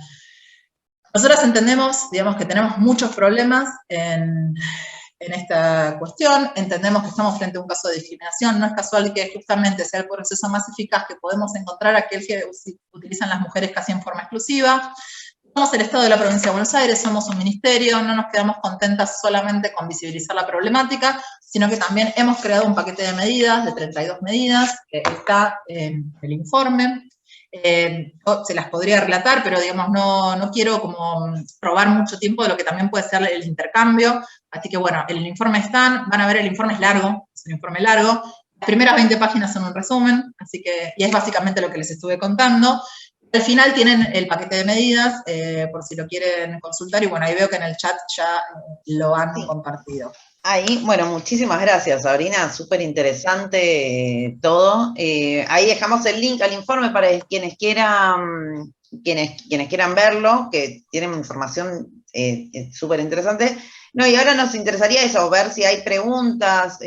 nosotras entendemos, digamos, que tenemos muchos problemas en esta cuestión, entendemos que estamos frente a un caso de discriminación, no es casual que justamente sea el proceso más eficaz que podemos encontrar aquel que utilizan las mujeres casi en forma exclusiva. Somos el Estado de la Provincia de Buenos Aires, somos un ministerio, no nos quedamos contentas solamente con visibilizar la problemática, sino que también hemos creado un paquete de medidas, de 32 medidas, que está en el informe. Se las podría relatar, pero digamos, no quiero como robar mucho tiempo de lo que también puede ser el intercambio. Así que bueno, el informe están, van a ver, el informe es largo, es un informe largo. Las primeras 20 páginas son un resumen, así que, y es básicamente lo que les estuve contando. Al final tienen el paquete de medidas, por si lo quieren consultar, y bueno, ahí veo que en el chat ya lo han compartido. Ahí, bueno, muchísimas gracias, Sabrina, súper interesante todo. Ahí dejamos el link al informe para quienes quieran verlo, que tienen información súper interesante. No, y ahora nos interesaría eso, ver si hay preguntas,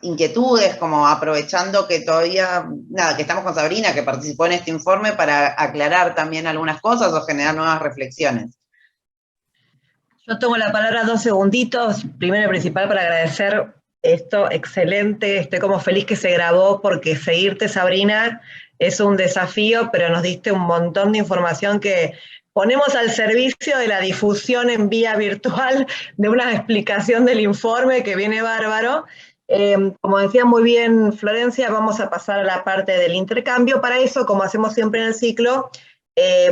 inquietudes, como aprovechando que todavía, nada, que estamos con Sabrina, que participó en este informe, para aclarar también algunas cosas o generar nuevas reflexiones. Yo tomo la palabra 2 segunditos, primero y principal para agradecer esto, excelente, estoy como feliz que se grabó, porque seguirte, Sabrina, es un desafío, pero nos diste un montón de información que ponemos al servicio de la difusión en vía virtual de una explicación del informe que viene bárbaro. Como decía muy bien Florencia, vamos a pasar a la parte del intercambio. Para eso, como hacemos siempre en el ciclo,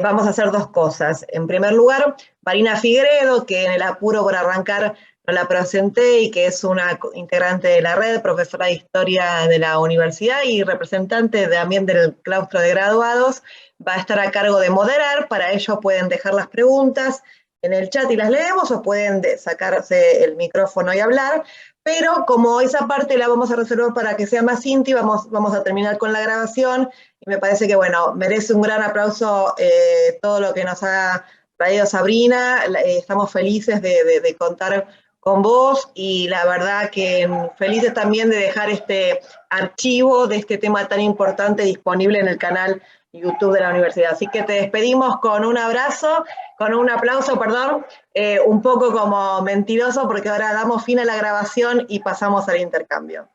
vamos a hacer 2 cosas. En primer lugar, Marina Figueredo, que en el apuro por arrancar no la presenté y que es una integrante de la red, profesora de Historia de la universidad y representante también del claustro de graduados, va a estar a cargo de moderar. Para ello pueden dejar las preguntas en el chat y las leemos, o pueden sacarse el micrófono y hablar, pero como esa parte la vamos a reservar para que sea más íntima, vamos a terminar con la grabación, y me parece que, bueno, merece un gran aplauso todo lo que nos ha traído Sabrina. Estamos felices de contar con vos, y la verdad que felices también de dejar este archivo de este tema tan importante disponible en el canal YouTube de la universidad. Así que te despedimos con un abrazo, con un aplauso, perdón, un poco como mentiroso, porque ahora damos fin a la grabación y pasamos al intercambio.